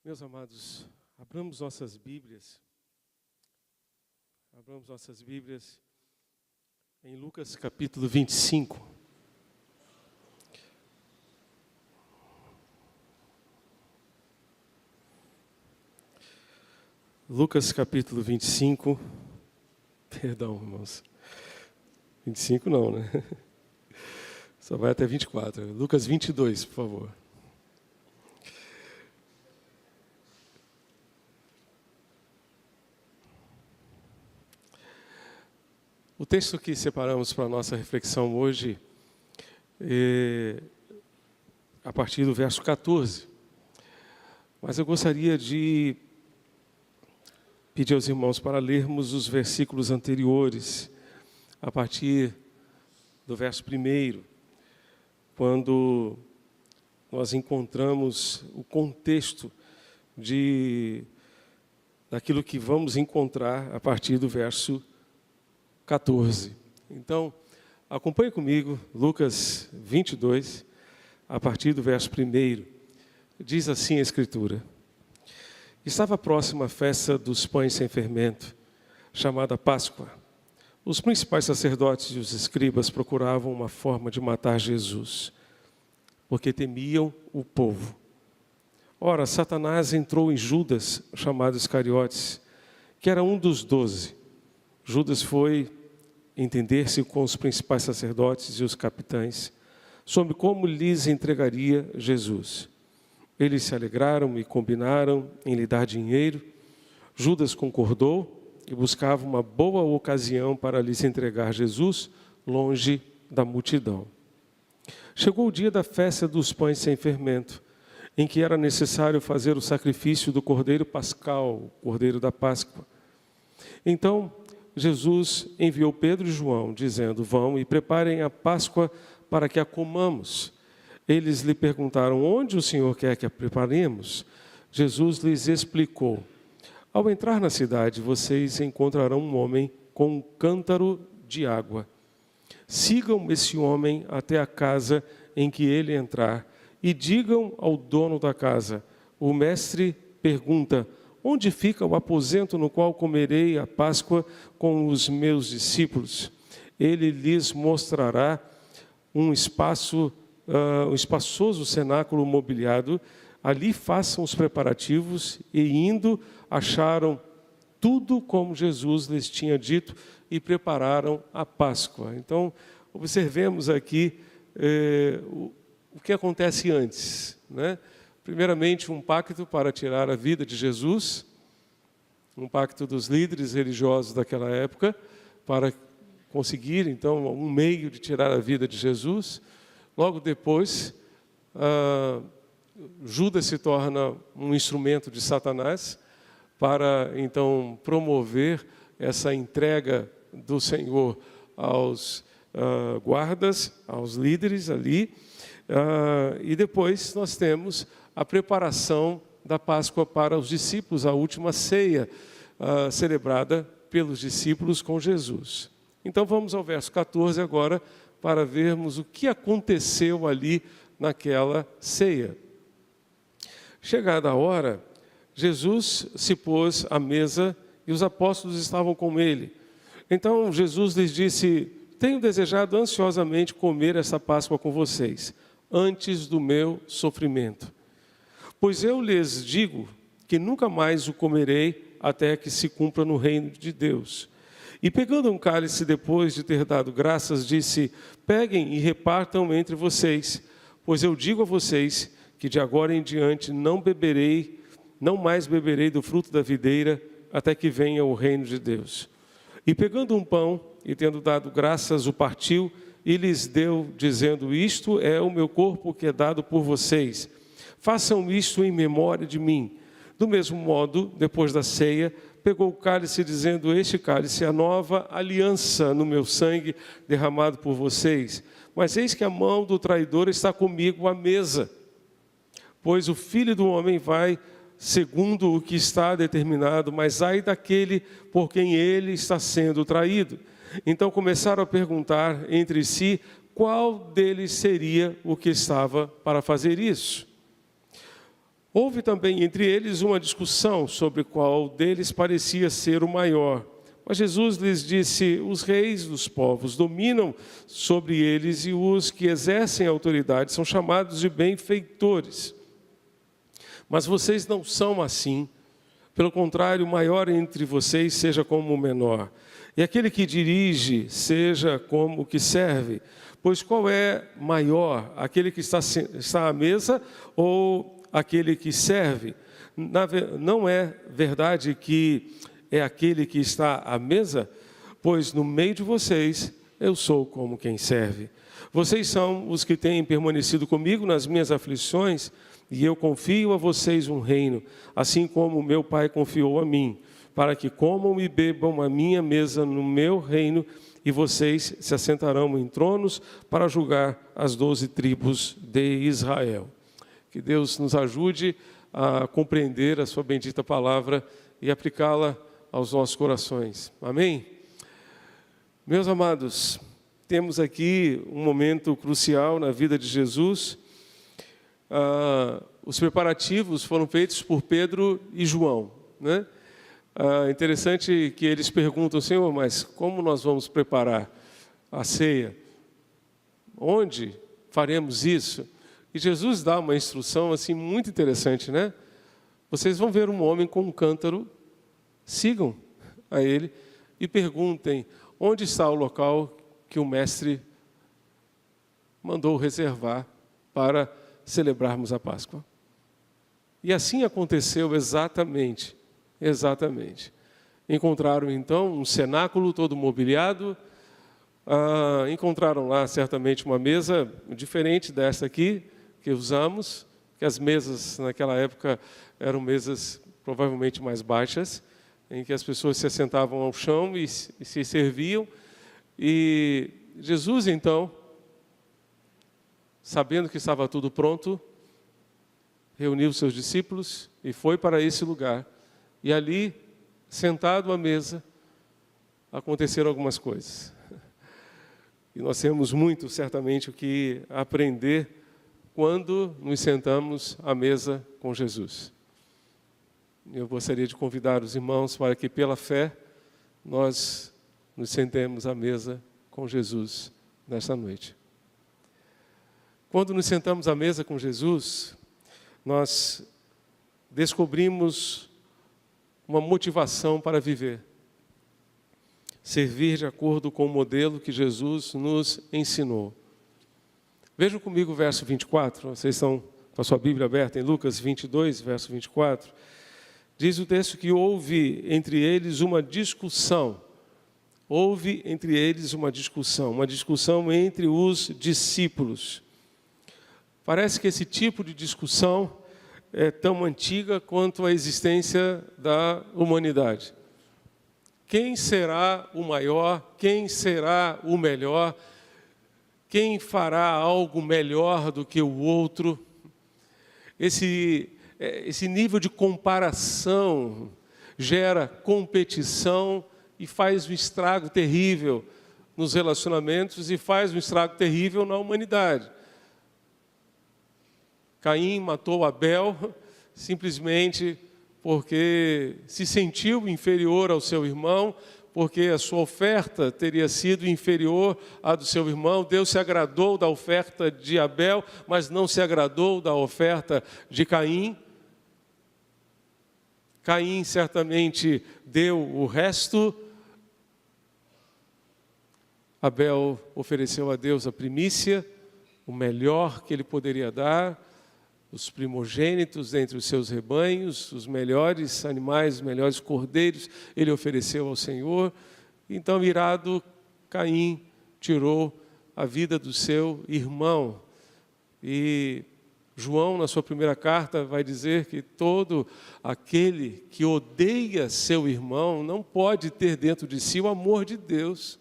Meus amados, abramos nossas Bíblias em Lucas capítulo 25. Lucas capítulo 25, perdão, irmãos, 25 não, né? Só vai até 24. Lucas 22, por favor. O texto que separamos para a nossa reflexão hoje é a partir do verso 14. Mas eu gostaria de pedir aos irmãos para lermos os versículos anteriores, a partir do verso 1, quando nós encontramos o contexto daquilo que vamos encontrar a partir do verso 14. Então, acompanhe comigo, Lucas 22, a partir do verso 1. Diz assim a Escritura: Estava próxima a festa dos pães sem fermento, chamada Páscoa. Os principais sacerdotes e os escribas procuravam uma forma de matar Jesus, porque temiam o povo. Ora, Satanás entrou em Judas, chamado Iscariotes, que era um dos 12. Judas foi entender-se com os principais sacerdotes e os capitães sobre como lhes entregaria Jesus. Eles se alegraram e combinaram em lhe dar dinheiro. Judas concordou e buscava uma boa ocasião para lhes entregar Jesus longe da multidão. Chegou o dia da festa dos pães sem fermento, em que era necessário fazer o sacrifício do cordeiro pascal, o cordeiro da Páscoa. Então, Jesus enviou Pedro e João, dizendo: Vão e preparem a Páscoa para que a comamos. Eles lhe perguntaram: Onde o Senhor quer que a preparemos? Jesus lhes explicou: Ao entrar na cidade, vocês encontrarão um homem com um cântaro de água. Sigam esse homem até a casa em que ele entrar e digam ao dono da casa: O mestre pergunta: Onde fica o aposento no qual comerei a Páscoa com os meus discípulos? Ele lhes mostrará um espaçoso cenáculo mobiliado. Ali façam os preparativos, e indo, acharam tudo como Jesus lhes tinha dito e prepararam a Páscoa. Então, observemos aqui o que acontece antes, né? Primeiramente, um pacto para tirar a vida de Jesus, um pacto dos líderes religiosos daquela época, para conseguir, então, um meio de tirar a vida de Jesus. Logo depois, Judas se torna um instrumento de Satanás para, então, promover essa entrega do Senhor aos guardas, aos líderes ali. E depois nós temos a preparação da Páscoa para os discípulos, a última ceia celebrada pelos discípulos com Jesus. Então vamos ao verso 14 agora, para vermos o que aconteceu ali naquela ceia. Chegada a hora, Jesus se pôs à mesa e os apóstolos estavam com ele. Então Jesus lhes disse: Tenho desejado ansiosamente comer essa Páscoa com vocês, antes do meu sofrimento. Pois eu lhes digo que nunca mais o comerei até que se cumpra no reino de Deus. E pegando um cálice depois de ter dado graças, disse: Peguem e repartam entre vocês, pois eu digo a vocês que de agora em diante não mais beberei do fruto da videira até que venha o reino de Deus. E pegando um pão e tendo dado graças, o partiu e lhes deu, dizendo: Isto é o meu corpo que é dado por vocês. Façam isto em memória de mim. Do mesmo modo, depois da ceia, pegou o cálice, dizendo: Este cálice é a nova aliança no meu sangue derramado por vocês. Mas eis que a mão do traidor está comigo à mesa. Pois o Filho do Homem vai segundo o que está determinado, mas ai daquele por quem ele está sendo traído. Então começaram a perguntar entre si qual deles seria o que estava para fazer isso. Houve também entre eles uma discussão sobre qual deles parecia ser o maior. Mas Jesus lhes disse: os reis dos povos dominam sobre eles e os que exercem autoridade são chamados de benfeitores. Mas vocês não são assim. Pelo contrário, o maior entre vocês seja como o menor. E aquele que dirige seja como o que serve. Pois qual é maior, aquele que está à mesa ou aquele que serve? Não é verdade que é aquele que está à mesa? Pois no meio de vocês eu sou como quem serve. Vocês são os que têm permanecido comigo nas minhas aflições, e eu confio a vocês um reino, assim como o meu Pai confiou a mim, para que comam e bebam a minha mesa no meu reino, e vocês se assentarão em tronos para julgar as 12 tribos de Israel. Que Deus nos ajude a compreender a sua bendita palavra e aplicá-la aos nossos corações. Amém? Meus amados, temos aqui um momento crucial na vida de Jesus. Os preparativos foram feitos por Pedro e João, né? Interessante que eles perguntam: Senhor, mas como nós vamos preparar a ceia? Onde faremos isso? E Jesus dá uma instrução assim muito interessante, né? Vocês vão ver um homem com um cântaro, sigam a ele e perguntem: onde está o local que o mestre mandou reservar para celebrarmos a Páscoa? E assim aconteceu exatamente. Encontraram então um cenáculo todo mobiliado, encontraram lá certamente uma mesa diferente dessa aqui que usamos, que as mesas naquela época eram mesas provavelmente mais baixas, em que as pessoas se assentavam ao chão e se serviam. E Jesus então, sabendo que estava tudo pronto, reuniu seus discípulos e foi para esse lugar. E ali, sentado à mesa, aconteceram algumas coisas. E nós temos muito, certamente, o que aprender quando nos sentamos à mesa com Jesus. Eu gostaria de convidar os irmãos para que, pela fé, nós nos sentemos à mesa com Jesus nesta noite. Quando nos sentamos à mesa com Jesus, nós descobrimos uma motivação para viver. Servir de acordo com o modelo que Jesus nos ensinou. Vejam comigo o verso 24, vocês estão com a sua Bíblia aberta em Lucas 22, verso 24. Diz o texto que houve entre eles uma discussão. Houve entre eles uma discussão entre os discípulos. Parece que esse tipo de discussão é tão antiga quanto a existência da humanidade. Quem será o maior? Quem será o melhor? Quem fará algo melhor do que o outro? Esse nível de comparação gera competição e faz um estrago terrível nos relacionamentos e faz um estrago terrível na humanidade. Caim matou Abel simplesmente porque se sentiu inferior ao seu irmão, porque a sua oferta teria sido inferior à do seu irmão. Deus se agradou da oferta de Abel, mas não se agradou da oferta de Caim. Caim certamente deu o resto. Abel ofereceu a Deus a primícia, o melhor que ele poderia dar, os primogênitos entre os seus rebanhos, os melhores animais, os melhores cordeiros, ele ofereceu ao Senhor. Então, irado, Caim tirou a vida do seu irmão. E João, na sua primeira carta, vai dizer que todo aquele que odeia seu irmão não pode ter dentro de si o amor de Deus.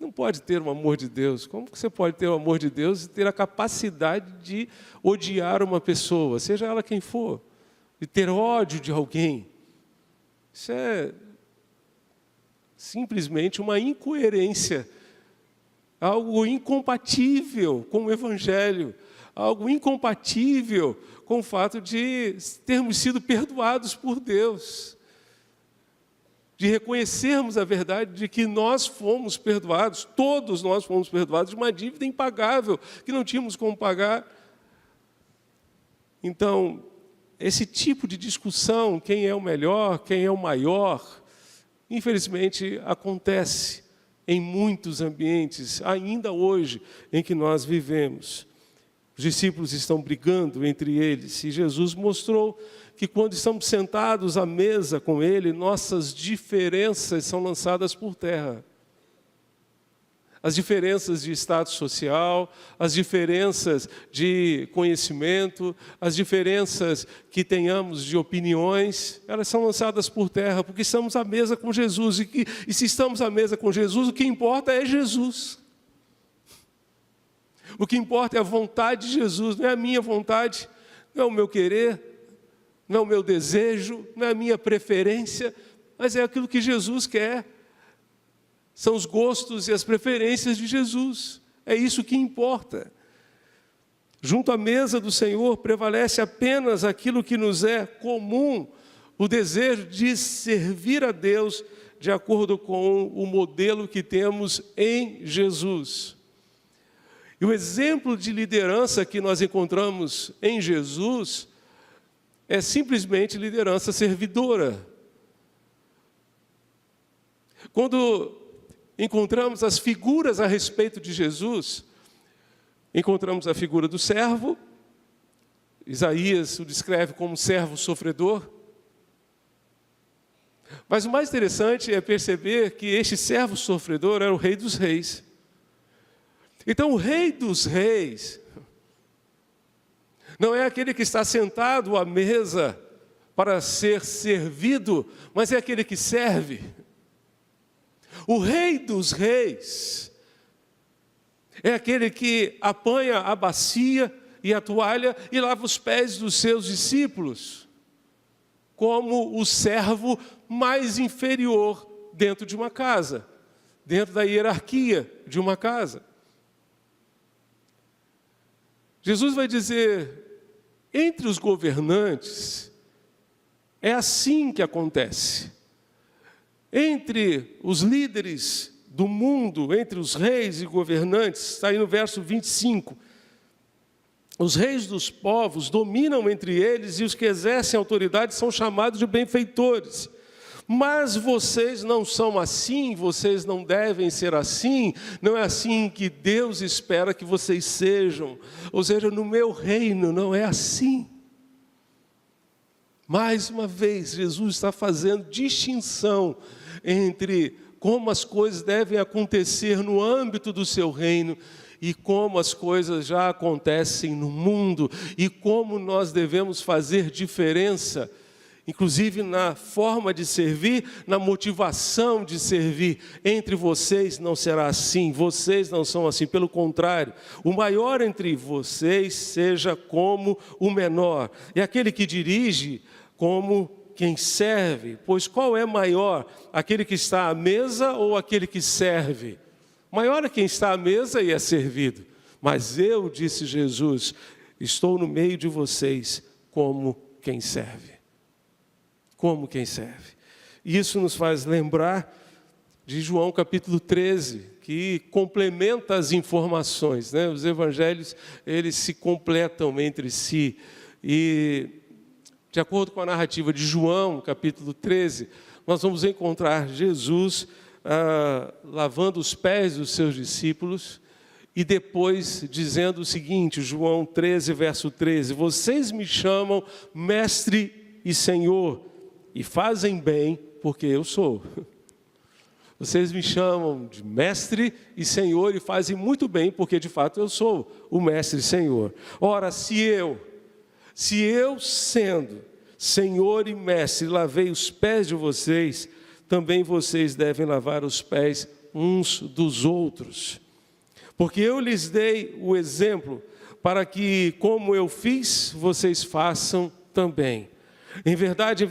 Não pode ter o amor de Deus. Como que você pode ter o amor de Deus e ter a capacidade de odiar uma pessoa, seja ela quem for, de ter ódio de alguém? Isso é simplesmente uma incoerência, algo incompatível com o Evangelho, algo incompatível com o fato de termos sido perdoados por Deus, de reconhecermos a verdade de que nós fomos perdoados, todos nós fomos perdoados de uma dívida impagável, que não tínhamos como pagar. Então, esse tipo de discussão, quem é o melhor, quem é o maior, infelizmente acontece em muitos ambientes, ainda hoje, em que nós vivemos. Os discípulos estão brigando entre eles, e Jesus mostrou que quando estamos sentados à mesa com Ele, nossas diferenças são lançadas por terra. As diferenças de status social, as diferenças de conhecimento, as diferenças que tenhamos de opiniões, elas são lançadas por terra, porque estamos à mesa com Jesus. E se estamos à mesa com Jesus, o que importa é Jesus. O que importa é a vontade de Jesus, não é a minha vontade, não é o meu querer, não é o meu desejo, não é a minha preferência, mas é aquilo que Jesus quer. São os gostos e as preferências de Jesus. É isso que importa. Junto à mesa do Senhor prevalece apenas aquilo que nos é comum, o desejo de servir a Deus de acordo com o modelo que temos em Jesus. E o exemplo de liderança que nós encontramos em Jesus é simplesmente liderança servidora. Quando encontramos as figuras a respeito de Jesus, encontramos a figura do servo, Isaías o descreve como servo sofredor. Mas o mais interessante é perceber que este servo sofredor era o Rei dos Reis. Então o Rei dos Reis não é aquele que está sentado à mesa para ser servido, mas é aquele que serve. O Rei dos Reis é aquele que apanha a bacia e a toalha e lava os pés dos seus discípulos, como o servo mais inferior dentro de uma casa, dentro da hierarquia de uma casa. Jesus vai dizer, entre os governantes, é assim que acontece. Entre os líderes do mundo, entre os reis e governantes, está aí no verso 25. Os reis dos povos dominam entre eles e os que exercem autoridade são chamados de benfeitores. Mas vocês não são assim, vocês não devem ser assim, não é assim que Deus espera que vocês sejam. Ou seja, no meu reino não é assim. Mais uma vez, Jesus está fazendo distinção entre como as coisas devem acontecer no âmbito do seu reino e como as coisas já acontecem no mundo e como nós devemos fazer diferença, inclusive na forma de servir, na motivação de servir. Entre vocês não será assim, vocês não são assim, pelo contrário, o maior entre vocês seja como o menor, e aquele que dirige como quem serve. Pois qual é maior, aquele que está à mesa ou aquele que serve? Maior é quem está à mesa e é servido. Mas eu, disse Jesus, estou no meio de vocês como quem serve. Como quem serve. Isso nos faz lembrar de João capítulo 13, que complementa as informações, né? Os evangelhos, eles se completam entre si. E, de acordo com a narrativa de João, capítulo 13, nós vamos encontrar Jesus lavando os pés dos seus discípulos e depois dizendo o seguinte, João 13, verso 13, vocês me chamam mestre e senhor e fazem bem porque eu sou. Vocês me chamam de mestre e senhor e fazem muito bem porque de fato eu sou o mestre e senhor. Ora, se eu sendo senhor e mestre lavei os pés de vocês, também vocês devem lavar os pés uns dos outros. Porque eu lhes dei o exemplo para que, como eu fiz, vocês façam também. Em verdade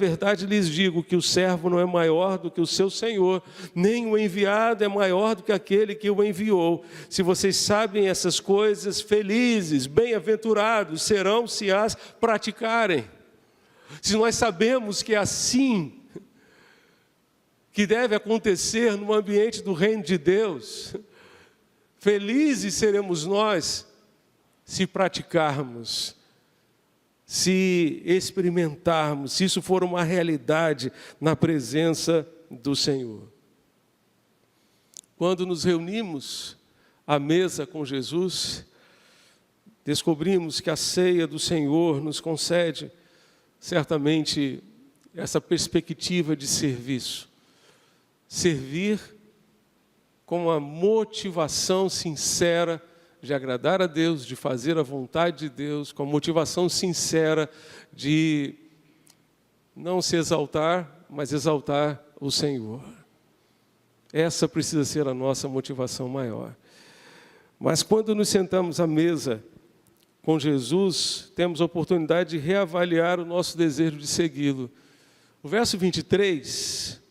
lhes digo que o servo não é maior do que o seu senhor, nem o enviado é maior do que aquele que o enviou. Se vocês sabem essas coisas, felizes, bem-aventurados serão se as praticarem. Se nós sabemos que é assim que deve acontecer no ambiente do reino de Deus, felizes seremos nós se praticarmos, se experimentarmos, se isso for uma realidade na presença do Senhor. Quando nos reunimos à mesa com Jesus, descobrimos que a ceia do Senhor nos concede certamente essa perspectiva de serviço. Servir com a motivação sincera de agradar a Deus, de fazer a vontade de Deus, com a motivação sincera de não se exaltar, mas exaltar o Senhor. Essa precisa ser a nossa motivação maior. Mas quando nos sentamos à mesa com Jesus, temos a oportunidade de reavaliar o nosso desejo de segui-lo. O verso 23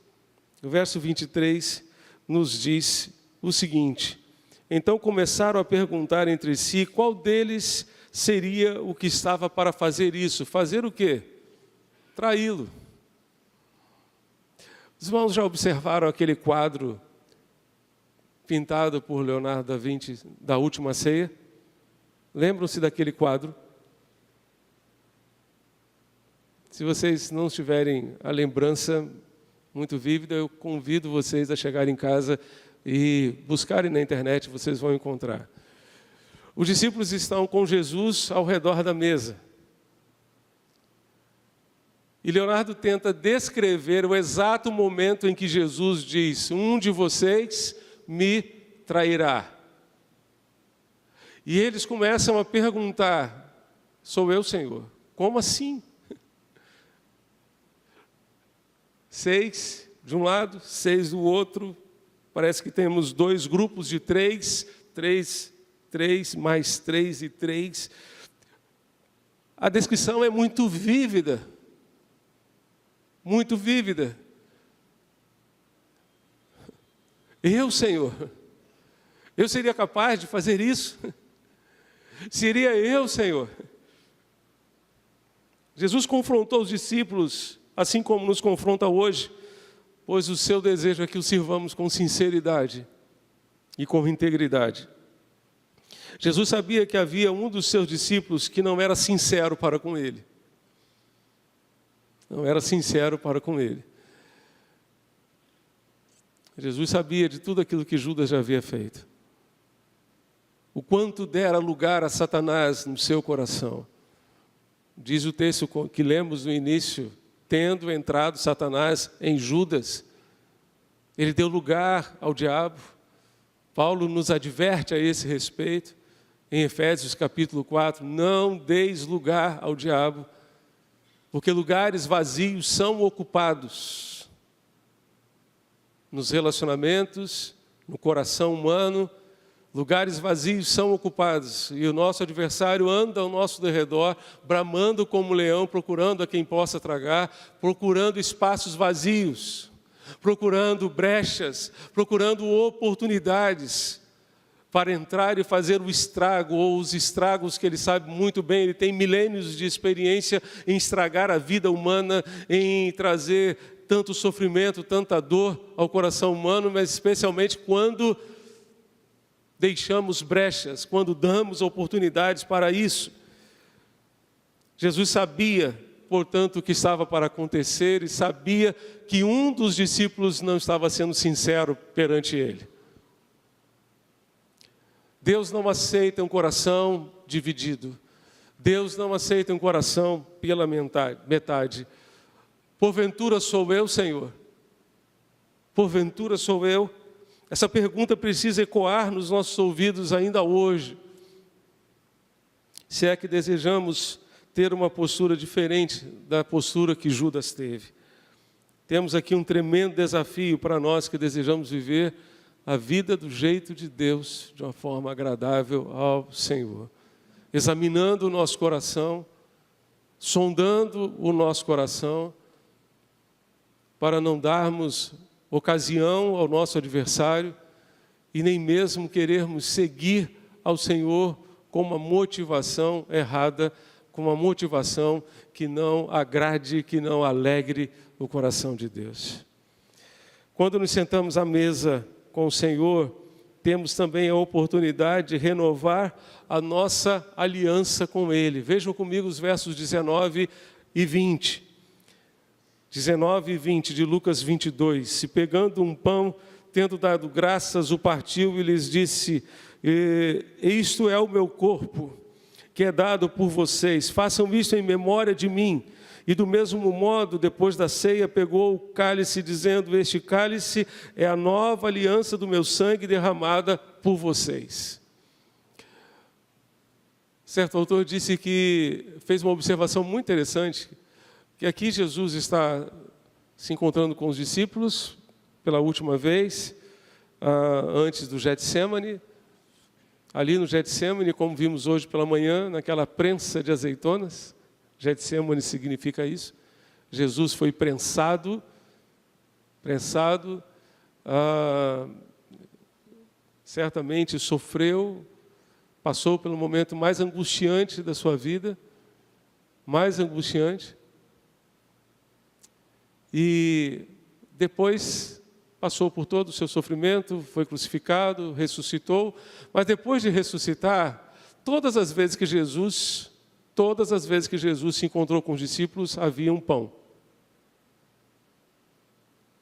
nos diz o seguinte: então começaram a perguntar entre si qual deles seria o que estava para fazer isso. Fazer o quê? Traí-lo. Os irmãos já observaram aquele quadro pintado por Leonardo da Vinci da Última Ceia? Lembram-se daquele quadro? Se vocês não tiverem a lembrança muito vívida, eu convido vocês a chegarem em casa e buscarem na internet, vocês vão encontrar. Os discípulos estão com Jesus ao redor da mesa. E Leonardo tenta descrever o exato momento em que Jesus diz: um de vocês me trairá. E eles começam a perguntar: sou eu, Senhor? Como assim? 6 de um lado, 6 do outro. Parece que temos 2 grupos de 3, mais 3 e 3. A descrição é muito vívida. Muito vívida. Eu, Senhor, eu seria capaz de fazer isso? Seria eu, Senhor? Jesus confrontou os discípulos, assim como nos confronta hoje, pois o seu desejo é que o sirvamos com sinceridade e com integridade. Jesus sabia que havia um dos seus discípulos que não era sincero para com ele. Não era sincero para com ele. Jesus sabia de tudo aquilo que Judas já havia feito. O quanto dera lugar a Satanás no seu coração. Diz o texto que lemos no início: tendo entrado Satanás em Judas, ele deu lugar ao diabo. Paulo nos adverte a esse respeito, em Efésios capítulo 4, não deis lugar ao diabo, porque lugares vazios são ocupados nos relacionamentos, no coração humano. Lugares vazios são ocupados e o nosso adversário anda ao nosso derredor, bramando como leão, procurando a quem possa tragar, procurando espaços vazios, procurando brechas, procurando oportunidades para entrar e fazer o estrago, ou os estragos que ele sabe muito bem. Ele tem milênios de experiência em estragar a vida humana, em trazer tanto sofrimento, tanta dor ao coração humano, mas especialmente quando deixamos brechas, quando damos oportunidades para isso. Jesus sabia, portanto, o que estava para acontecer e sabia que um dos discípulos não estava sendo sincero perante ele. Deus não aceita um coração dividido. Deus não aceita um coração pela metade. Porventura sou eu, Senhor? Porventura sou eu? Essa pergunta precisa ecoar nos nossos ouvidos ainda hoje. Se é que desejamos ter uma postura diferente da postura que Judas teve. Temos aqui um tremendo desafio para nós que desejamos viver a vida do jeito de Deus, de uma forma agradável ao Senhor. Examinando o nosso coração, sondando o nosso coração, para não darmos ocasião ao nosso adversário e nem mesmo querermos seguir ao Senhor com uma motivação errada, com uma motivação que não agrade, que não alegre o coração de Deus. Quando nos sentamos à mesa com o Senhor, temos também a oportunidade de renovar a nossa aliança com Ele. Vejam comigo os versos 19 e 20. 19 e 20 de Lucas 22. Se pegando um pão, tendo dado graças, o partiu e lhes disse: isto é o meu corpo, que é dado por vocês. Façam isto em memória de mim. E do mesmo modo, depois da ceia, pegou o cálice, dizendo: este cálice é a nova aliança do meu sangue derramada por vocês. Certo autor disse que fez uma observação muito interessante, que aqui Jesus está se encontrando com os discípulos pela última vez, antes do Getsêmani. Ali no Getsêmani, como vimos hoje pela manhã, naquela prensa de azeitonas, Getsêmani significa isso. Jesus foi prensado, certamente sofreu, passou pelo momento mais angustiante da sua vida, mais angustiante, e depois passou por todo o seu sofrimento, foi crucificado, ressuscitou, mas depois de ressuscitar, todas as vezes que Jesus se encontrou com os discípulos, havia um pão.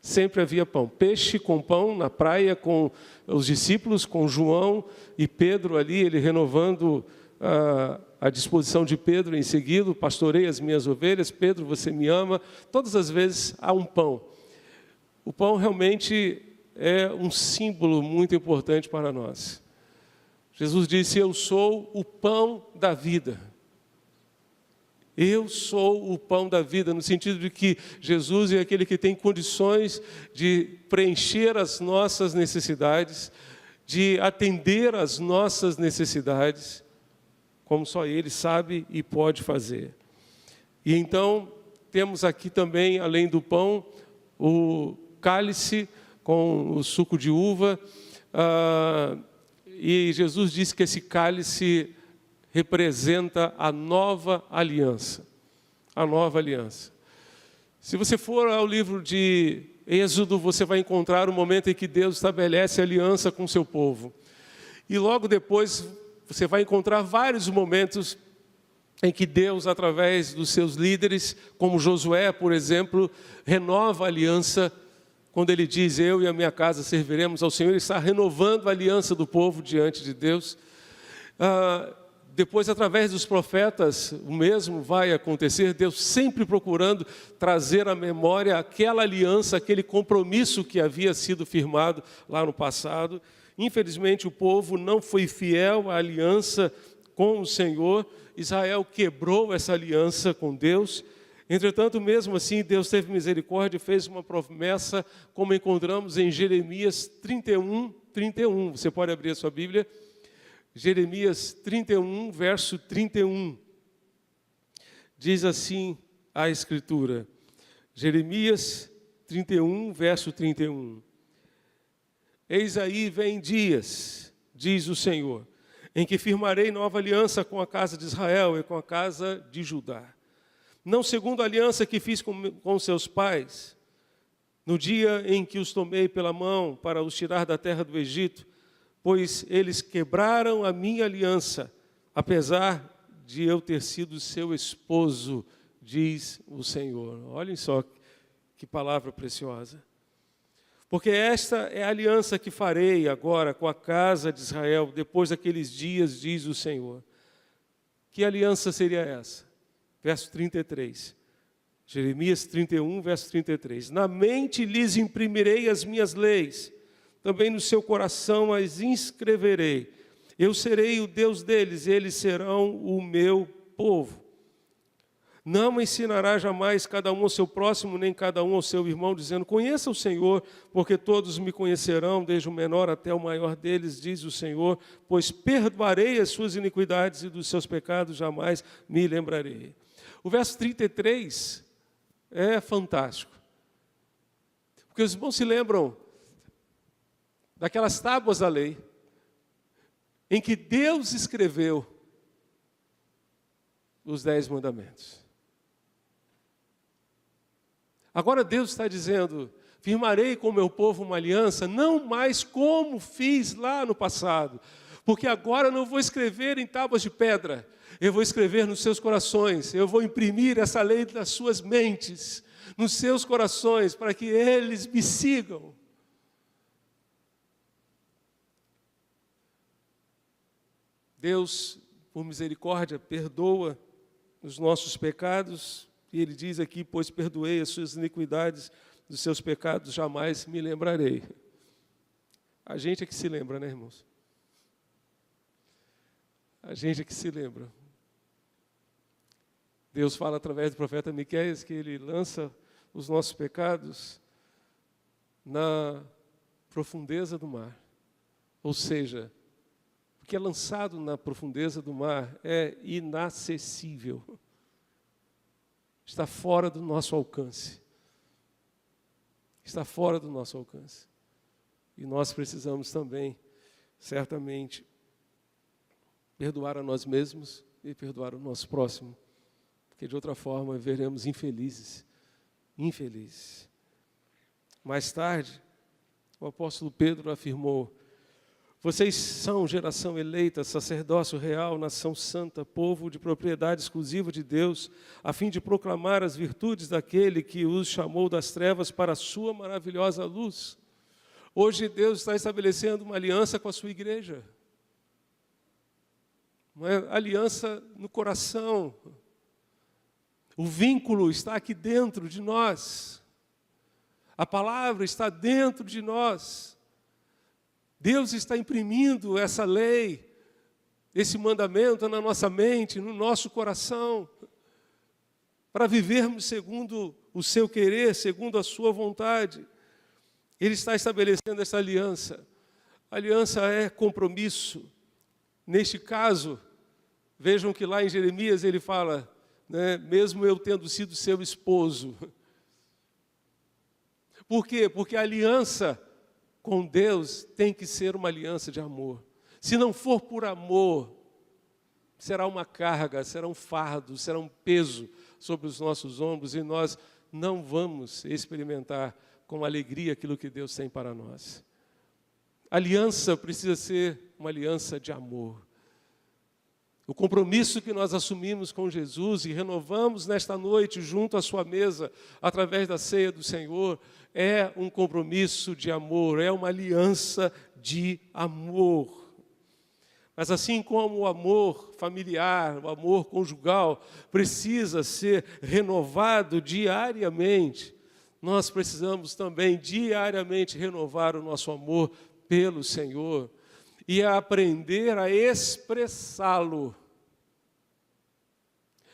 Sempre havia pão. Peixe com pão na praia com os discípulos, com João e Pedro ali, ele renovando a disposição de Pedro em seguida: pastorei as minhas ovelhas, Pedro, você me ama. Todas as vezes há um pão. O pão realmente é um símbolo muito importante para nós. Jesus disse: eu sou o pão da vida. Eu sou o pão da vida, no sentido de que Jesus é aquele que tem condições de preencher as nossas necessidades, de atender às nossas necessidades, como só Ele sabe e pode fazer. E então, temos aqui também, além do pão, o cálice com o suco de uva, e Jesus disse que esse cálice representa a nova aliança. A nova aliança. Se você for ao livro de Êxodo, você vai encontrar o momento em que Deus estabelece aliança com o seu povo. E logo depois, você vai encontrar vários momentos em que Deus, através dos seus líderes, como Josué, por exemplo, renova a aliança. Quando ele diz: eu e a minha casa serviremos ao Senhor, ele está renovando a aliança do povo diante de Deus. Depois, através dos profetas, o mesmo vai acontecer, Deus sempre procurando trazer à memória aquela aliança, aquele compromisso que havia sido firmado lá no passado. Infelizmente, o povo não foi fiel à aliança com o Senhor. Israel quebrou essa aliança com Deus. Entretanto, mesmo assim, Deus teve misericórdia e fez uma promessa, como encontramos em Jeremias 31. Você pode abrir a sua Bíblia. Jeremias 31, verso 31. Diz assim a Escritura. Jeremias 31, verso 31. Eis aí vem dias, diz o Senhor, em que firmarei nova aliança com a casa de Israel e com a casa de Judá. Não segundo a aliança que fiz com seus pais, no dia em que os tomei pela mão para os tirar da terra do Egito, pois eles quebraram a minha aliança, apesar de eu ter sido seu esposo, diz o Senhor. Olhem só que palavra preciosa. Porque esta é a aliança que farei agora com a casa de Israel, depois daqueles dias, diz o Senhor. Que aliança seria essa? Verso 33. Jeremias 31, verso 33. Na mente lhes imprimirei as minhas leis, também no seu coração as inscreverei. Eu serei o Deus deles, e eles serão o meu povo. Não ensinará jamais cada um ao seu próximo, nem cada um ao seu irmão, dizendo: conheça o Senhor, porque todos me conhecerão, desde o menor até o maior deles, diz o Senhor, pois perdoarei as suas iniquidades e dos seus pecados jamais me lembrarei. O verso 33 é fantástico. Porque os irmãos se lembram daquelas tábuas da lei, em que Deus escreveu os 10 mandamentos. Agora Deus está dizendo: firmarei com o meu povo uma aliança, não mais como fiz lá no passado, porque agora não vou escrever em tábuas de pedra, eu vou escrever nos seus corações, eu vou imprimir essa lei nas suas mentes, nos seus corações, para que eles me sigam. Deus, por misericórdia, perdoa os nossos pecados, e Ele diz aqui: pois perdoei as suas iniquidades, dos seus pecados jamais me lembrarei. A gente é que se lembra, né, irmãos? A gente é que se lembra. Deus fala através do profeta Miqueias que Ele lança os nossos pecados na profundeza do mar. Ou seja, o que é lançado na profundeza do mar é inacessível. Está fora do nosso alcance. Está fora do nosso alcance. E nós precisamos também, certamente, perdoar a nós mesmos e perdoar o nosso próximo. Porque de outra forma veremos infelizes. Mais tarde, o apóstolo Pedro afirmou: vocês são geração eleita, sacerdócio real, nação santa, povo de propriedade exclusiva de Deus, a fim de proclamar as virtudes daquele que os chamou das trevas para a sua maravilhosa luz. Hoje Deus está estabelecendo uma aliança com a sua igreja. Uma aliança no coração. O vínculo está aqui dentro de nós. A palavra está dentro de nós. Deus está imprimindo essa lei, esse mandamento na nossa mente, no nosso coração, para vivermos segundo o seu querer, segundo a sua vontade. Ele está estabelecendo essa aliança. A aliança é compromisso. Neste caso, vejam que lá em Jeremias ele fala, né, mesmo eu tendo sido seu esposo. Por quê? Porque a aliança com Deus tem que ser uma aliança de amor. Se não for por amor, será uma carga, será um fardo, será um peso sobre os nossos ombros e nós não vamos experimentar com alegria aquilo que Deus tem para nós. A aliança precisa ser uma aliança de amor. O compromisso que nós assumimos com Jesus e renovamos nesta noite junto à sua mesa, através da ceia do Senhor, é um compromisso de amor, é uma aliança de amor. Mas assim como o amor familiar, o amor conjugal, precisa ser renovado diariamente, nós precisamos também diariamente renovar o nosso amor pelo Senhor e aprender a expressá-lo.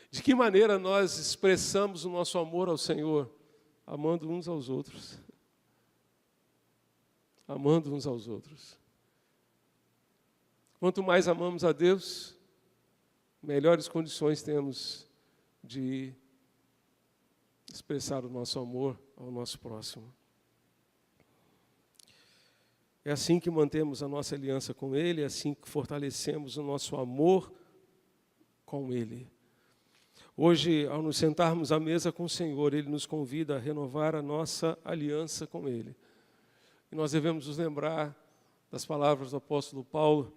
De que maneira nós expressamos o nosso amor ao Senhor? Amando uns aos outros. Amando uns aos outros. Quanto mais amamos a Deus, melhores condições temos de expressar o nosso amor ao nosso próximo. É assim que mantemos a nossa aliança com Ele, é assim que fortalecemos o nosso amor com Ele. Hoje, ao nos sentarmos à mesa com o Senhor, Ele nos convida a renovar a nossa aliança com Ele. E nós devemos nos lembrar das palavras do apóstolo Paulo,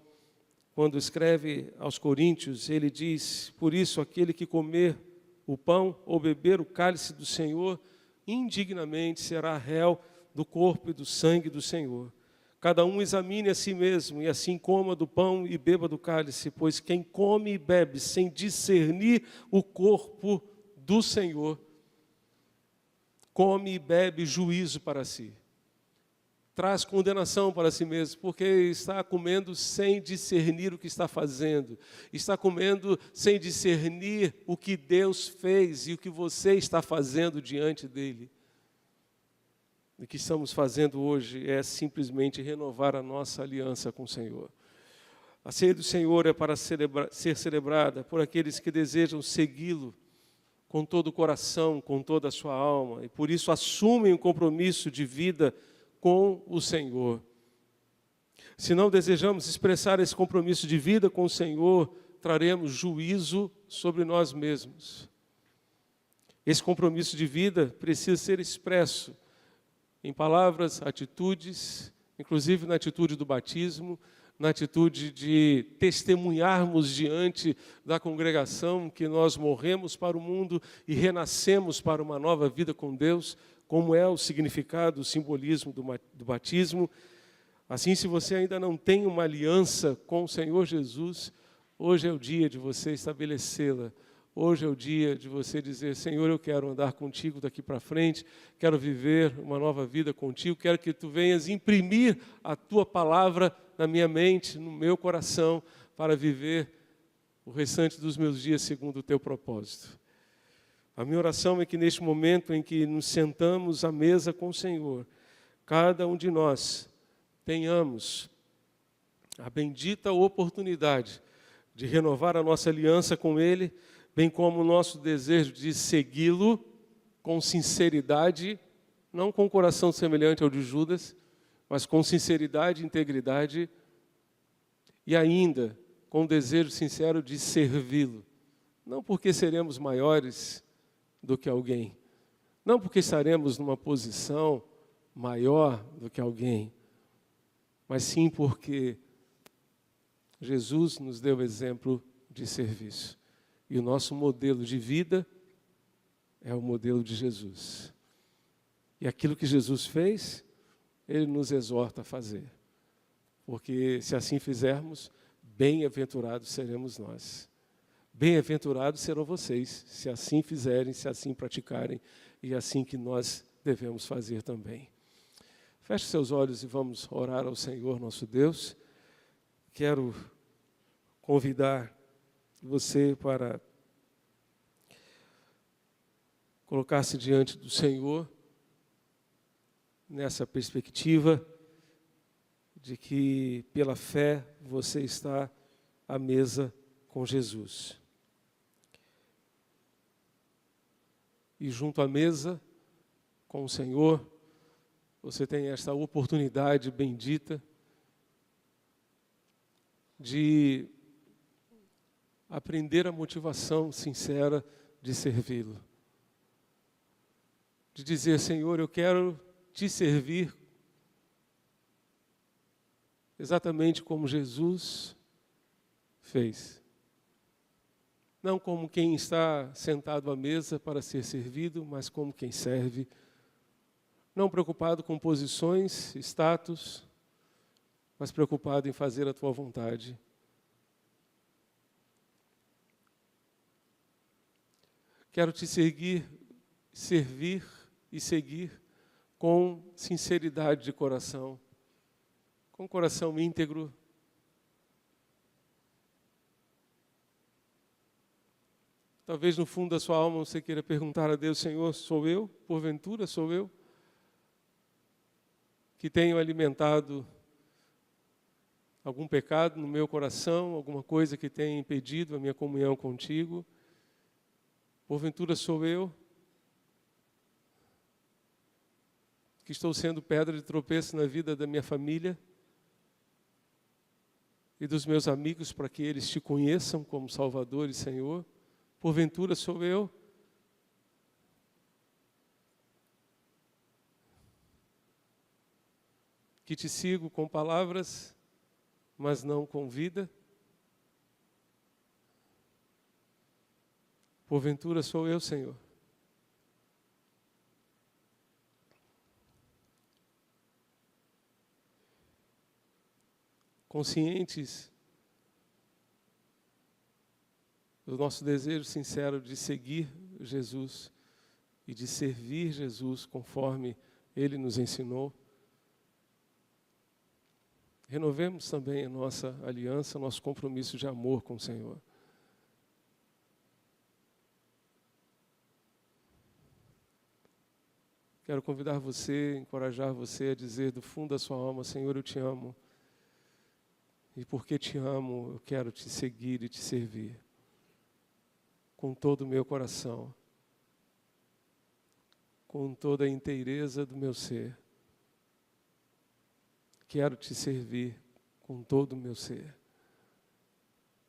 quando escreve aos Coríntios, ele diz: por isso, aquele que comer o pão ou beber o cálice do Senhor, indignamente será réu do corpo e do sangue do Senhor. Cada um examine a si mesmo, e assim coma do pão e beba do cálice, pois quem come e bebe sem discernir o corpo do Senhor, come e bebe juízo para si. Traz condenação para si mesmo, porque está comendo sem discernir o que está fazendo. Está comendo sem discernir o que Deus fez e o que você está fazendo diante dele. O que estamos fazendo hoje é simplesmente renovar a nossa aliança com o Senhor. A ceia do Senhor é para ser celebrada por aqueles que desejam segui-lo com todo o coração, com toda a sua alma, e por isso assumem um compromisso de vida com o Senhor. Se não desejamos expressar esse compromisso de vida com o Senhor, traremos juízo sobre nós mesmos. Esse compromisso de vida precisa ser expresso em palavras, atitudes, inclusive na atitude do batismo, na atitude de testemunharmos diante da congregação que nós morremos para o mundo e renascemos para uma nova vida com Deus, como é o significado, o simbolismo do batismo. Assim, se você ainda não tem uma aliança com o Senhor Jesus, hoje é o dia de você estabelecê-la. Hoje é o dia de você dizer: Senhor, eu quero andar contigo daqui para frente, quero viver uma nova vida contigo, quero que tu venhas imprimir a tua palavra na minha mente, no meu coração, para viver o restante dos meus dias segundo o teu propósito. A minha oração é que neste momento em que nos sentamos à mesa com o Senhor, cada um de nós tenhamos a bendita oportunidade de renovar a nossa aliança com Ele, bem como o nosso desejo de segui-lo com sinceridade, não com um coração semelhante ao de Judas, mas com sinceridade e integridade, e ainda com o desejo sincero de servi-lo. Não porque seremos maiores do que alguém, não porque estaremos numa posição maior do que alguém, mas sim porque Jesus nos deu exemplo de serviço. E o nosso modelo de vida é o modelo de Jesus. E aquilo que Jesus fez, Ele nos exorta a fazer. Porque se assim fizermos, bem-aventurados seremos nós. Bem-aventurados serão vocês, se assim fizerem, se assim praticarem, e assim que nós devemos fazer também. Feche seus olhos e vamos orar ao Senhor nosso Deus. Quero convidar você para colocar-se diante do Senhor nessa perspectiva de que, pela fé, você está à mesa com Jesus. E junto à mesa com o Senhor, você tem esta oportunidade bendita de aprender a motivação sincera de servi-lo. De dizer: Senhor, eu quero te servir exatamente como Jesus fez. Não como quem está sentado à mesa para ser servido, mas como quem serve. Não preocupado com posições, status, mas preocupado em fazer a tua vontade. Quero te servir e seguir com sinceridade de coração, com coração íntegro. Talvez no fundo da sua alma você queira perguntar a Deus: Senhor, sou eu? Porventura sou eu? Que tenho alimentado algum pecado no meu coração, alguma coisa que tenha impedido a minha comunhão contigo? Porventura sou eu que estou sendo pedra de tropeço na vida da minha família e dos meus amigos para que eles te conheçam como Salvador e Senhor? Porventura sou eu que te sigo com palavras, mas não com vida? Porventura sou eu, Senhor. Conscientes do nosso desejo sincero de seguir Jesus e de servir Jesus conforme Ele nos ensinou, renovemos também a nossa aliança, nosso compromisso de amor com o Senhor. Quero convidar você, encorajar você a dizer do fundo da sua alma: Senhor, eu te amo. E porque te amo, eu quero te seguir e te servir com todo o meu coração, com toda a inteireza do meu ser. Quero te servir com todo o meu ser.